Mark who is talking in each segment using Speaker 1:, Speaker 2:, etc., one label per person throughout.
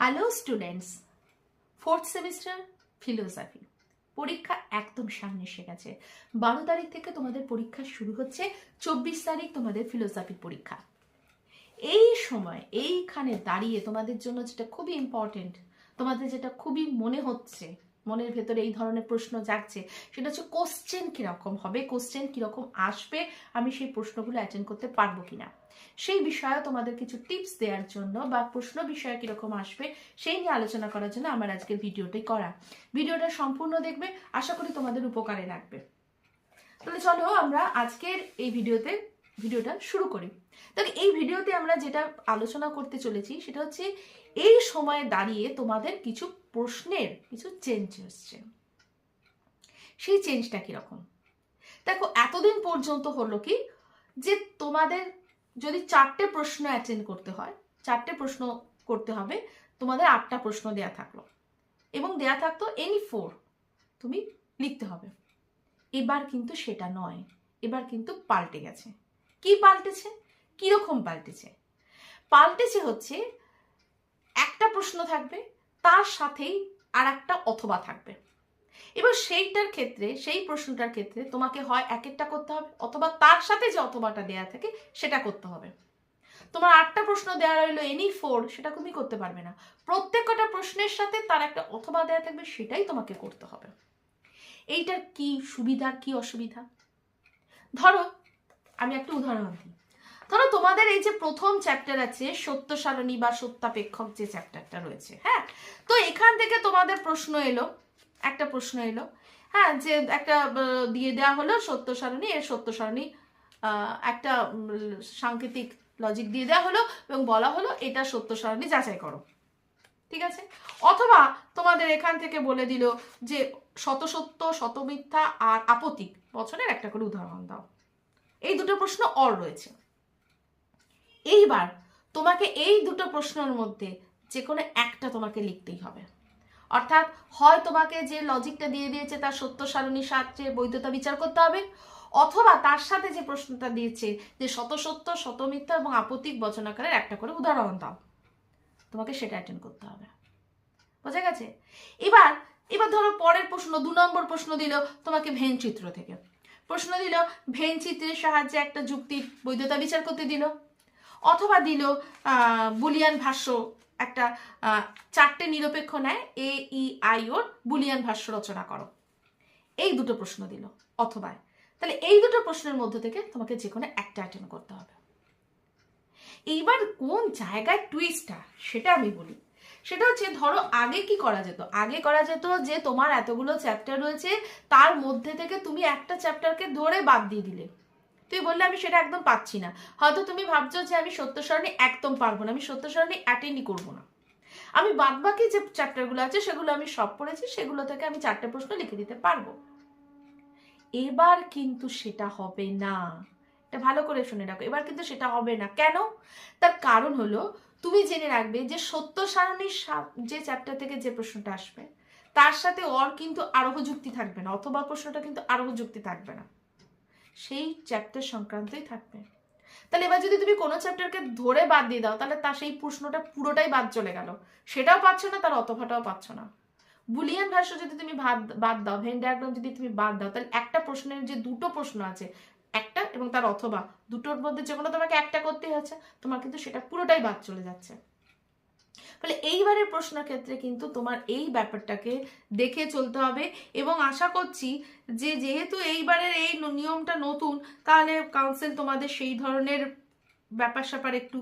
Speaker 1: Hello students, fourth semester philosophy পরীক্ষা একদম সামনে এসে গেছে। 12 তারিখ থেকে তোমাদের পরীক্ষা শুরু হচ্ছে, 24 তারিখ তোমাদের ফিলোসফির পরীক্ষা। এই সময় এইখানে দাঁড়িয়ে তোমাদের জন্য যেটা খুবই ইম্পর্টেন্ট, তোমাদের যেটা খুবই মনে হচ্ছে, মনের ভেতরে এই ধরনের প্রশ্ন জাগছে, সেটা হচ্ছে কোশ্চেন কীরকম হবে, কোশ্চেন কীরকম আসবে, আমি সেই প্রশ্নগুলো অ্যাটেন্ড করতে পারবো কিনা, সেই বিষয়ে তোমাদের কিছু টিপস দেওয়ার জন্য বা প্রশ্ন বিষয় কীরকম আসবে সেই নিয়ে আলোচনা করার জন্য আমার আজকের ভিডিওটাই করা। ভিডিওটা সম্পূর্ণ দেখবে, আশা করি তোমাদের উপকারে লাগবে। তাহলে চলো আমরা আজকের এই ভিডিওটা শুরু করি। তাহলে এই ভিডিওতে আমরা যেটা আলোচনা করতে চলেছি সেটা হচ্ছে এই সময়ে দাঁড়িয়ে তোমাদের কিছু প্রশ্নের কিছু চেঞ্জ হচ্ছে, সেই চেঞ্জটা কিরকম। দেখো, এতদিন পর্যন্ত হলো কি যে তোমাদের যদি 4টে প্রশ্ন অ্যাটেন্ড করতে হয়, 4টে প্রশ্ন করতে হবে, তোমাদের 8টা প্রশ্ন দেয়া থাকলো এবং দেয়া থাকতো এনি 4 তুমি লিখতে হবে। এবার কিন্তু সেটা নয়, এবার কিন্তু পাল্টে গেছে। কি পাল্টেছে? কিরকম পাল্টেছে? পাল্টেছে হচ্ছে একটা প্রশ্ন থাকবে, তার সাথেই আর একটা অথবা থাকবে। এবার সেইটার ক্ষেত্রে, সেই প্রশ্নটার ক্ষেত্রে তোমাকে হয় এক একটা করতে হবে, অথবা তার সাথে যে অথবাটা দেয়া থাকে সেটা করতে হবে। তোমার 8টা প্রশ্ন দেওয়া রইলো এনি 4, সেটা তুমি করতে পারবে না। প্রত্যেকটা প্রশ্নের সাথে তার একটা অথবা দেয়া থাকবে, সেটাই তোমাকে করতে হবে। এইটার কি সুবিধা কি অসুবিধা? ধরো আমি একটা উদাহরণ দিই। ধরো তোমাদের এই যে প্রথম চ্যাপ্টার আছে সত্য সারণী বা সত্যাপেক্ষক যে চ্যাপ্টারটা রয়েছে, হ্যাঁ, তো এখান থেকে তোমাদের প্রশ্ন এলো, একটা প্রশ্ন এলো, হ্যাঁ, যে একটা দিয়ে দেওয়া হলো সত্য সারণী, এর সত্য সারণী একটা সাংকেতিক লজিক দিয়ে দেওয়া হলো এবং বলা হলো এটা সত্য সারণী যাচাই করো, ঠিক আছে। অথবা তোমাদের এখান থেকে বলে দিল যে শত সত্য, শত মিথ্যা আর আপতিক বচনের একটা করে উদাহরণ দাও। এই দুটো প্রশ্ন অর রয়েছে। এইবার তোমাকে এই দুটো প্রশ্নের মধ্যে যে কোনো একটা তোমাকে লিখতেই হবে। অর্থাৎ হয় তোমাকে যে লজিকটা দিয়ে দিয়েছে তার সত্য সারণীর সাথে বৈধতা বিচার করতে হবে, অথবা তার সাথে যে প্রশ্নটা দিয়েছে যে শত সত্য, শত মিথ্যা এবং আপতিক বচনাকারের একটা করে উদাহরণ দাও, তোমাকে সেটা অ্যাটেন্ড করতে হবে। বোঝা গেছে? এবার ধরো পরের প্রশ্ন, 2 নম্বর প্রশ্ন দিল তোমাকে ভেন চিত্র থেকে। প্রশ্ন দিল ভেন চিত্রের সাহায্যে একটা যুক্তির বৈধতা বিচার করতে দিল, অথবা দিল বুলিয়ান ভাষ্য, একটা 4টে নিরপেক্ষ নেয় এ ই আই ওর বুলিয়ান ভাষ্য রচনা করো। এই দুটো প্রশ্ন দিল অথবা। তাহলে এই দুটো প্রশ্নের মধ্যে থেকে তোমাকে যে কোনো একটা অ্যাটেন্ড করতে হবে। এইবার কোন জায়গায় টুইস্টটা সেটা আমি বলি। সেটা হচ্ছে ধরো আগে কি করা যেত, আগে করা যেত যে তোমার এতগুলো চ্যাপ্টার রয়েছে, তার মধ্যে থেকে তুমি একটা চ্যাপ্টারকে ধরে বাদ দিয়ে দিলে। তুই বললে আমি সেটা একদম পাচ্ছি না, হয়তো তুমি ভাবছো যে আমি সত্য সারণী একদম পারবো না, আমি সত্য সারণী অ্যাটেন্ডই করবো না, আমি বাদ বাকি যে চ্যাপ্টারগুলো আছে সেগুলো আমি সব পড়েছি, সেগুলো থেকে আমি 4টে প্রশ্ন লিখে দিতে পারবো। এবার কিন্তু সেটা হবে না, এটা ভালো করে শুনে রাখো, এবার কিন্তু সেটা হবে না। কেন? তার কারণ হলো তুমি জেনে রাখবে যে সত্য সারণীর যে চ্যাপ্টার থেকে যে প্রশ্নটা আসবে তার সাথে ওর কিন্তু আরোহ যুক্তি থাকবে না, অথবা প্রশ্নটা কিন্তু আরোহ যুক্তি থাকবে না, সেই চ্যাপ্টার সংক্রান্তই থাকবে। তাহলে এবার যদি তুমি কোনো চ্যাপ্টারকে ধরে বাদ দিয়ে দাও, তাহলে তার সেই প্রশ্নটা পুরোটাই বাদ চলে গেল, সেটাও পাচ্ছ না, তার অথবাটাও পাচ্ছ না। বুলিয়ান ভাষ্য যদি তুমি বাদ দাও, ভেন ডায়াগ্রাম যদি তুমি বাদ দাও, তাহলে একটা প্রশ্নের যে দুটো প্রশ্ন আছে, একটা এবং তার অথবা, দুটোর মধ্যে যে কোনো তোমাকে একটা করতেই হচ্ছে, তোমার কিন্তু সেটা পুরোটাই বাদ চলে যাচ্ছে। ফলে এইবারের প্রশ্নের ক্ষেত্রে কিন্তু তোমার এই ব্যাপারটাকে দেখে চলতে হবে। এবং আশা করছি যে যেহেতু এইবারের এই নিয়মটা নতুন, তাহলে কাউন্সিল তোমাদের সেই ধরনের ব্যাপার স্যাপার একটু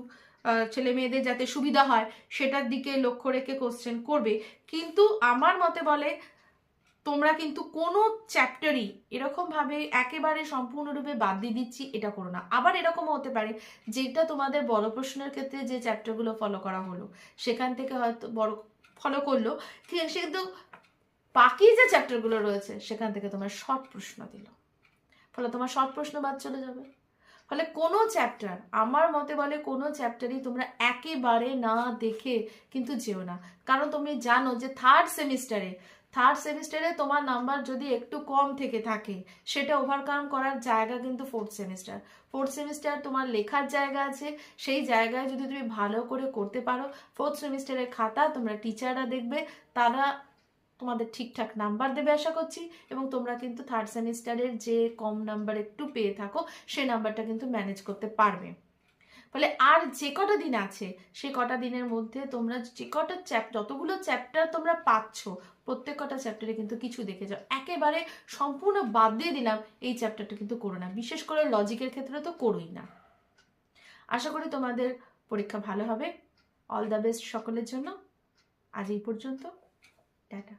Speaker 1: ছেলে মেয়েদের যাতে সুবিধা হয় সেটার দিকে লক্ষ্য রেখে কোশ্চেন করবে। কিন্তু আমার মতে বলে তোমরা কিন্তু কোনো চ্যাপ্টারই এরকমভাবে একেবারে সম্পূর্ণরূপে বাদ দিয়ে দিচ্ছি এটা করো না। আবার এরকমও হতে পারে যেটা তোমাদের বড় প্রশ্নের ক্ষেত্রে যে চ্যাপ্টারগুলো ফলো করা হলো সেখান থেকে হয়তো বড় ফলো করলো, কিন্তু বাকি যে চ্যাপ্টারগুলো রয়েছে সেখান থেকে তোমার শর্ট প্রশ্ন দিল, ফলে তোমার শর্ট প্রশ্ন বাদ চলে যাবে। ফলে কোনো চ্যাপ্টার, আমার মতে বলে কোনো চ্যাপ্টারই তোমরা একেবারে না দেখে কিন্তু যেও না। কারণ তুমি জানো যে 3rd সেমিস্টারে থার্ড সেমিস্টারে তোমার নাম্বার যদি একটু কম থেকে থাকে সেটা ওভারকাম করার জায়গা কিন্তু ফোর্থ সেমিস্টার তোমার লেখার জায়গা আছে, সেই জায়গায় যদি তুমি ভালো করে করতে পারো, ফোর্থ সেমিস্টারের খাতা তোমরা টিচাররা দেখবে, তারা তোমাদের ঠিকঠাক নাম্বার দেবে আশা করছি, এবং তোমরা কিন্তু থার্ড সেমিস্টারের যে কম নাম্বার একটু পেয়ে থাকো সেই নাম্বারটা কিন্তু ম্যানেজ করতে পারবে। ফলে আর যে কটা দিন আছে সে কটা দিনের মধ্যে তোমরা যে কটা যতগুলো চ্যাপ্টার তোমরা পাচ্ছ প্রত্যেক কটা চ্যাপ্টারে কিন্তু কিছু দেখে যাও। একেবারে সম্পূর্ণ বাদ দিয়ে দিলাম এই চ্যাপ্টারটা কিন্তু করো না, বিশেষ করে লজিকের ক্ষেত্রে তো করোই না। আশা করি তোমাদের পরীক্ষা ভালো হবে। অল দ্য বেস্ট সকলের জন্য। আজ এই পর্যন্ত, টাটা।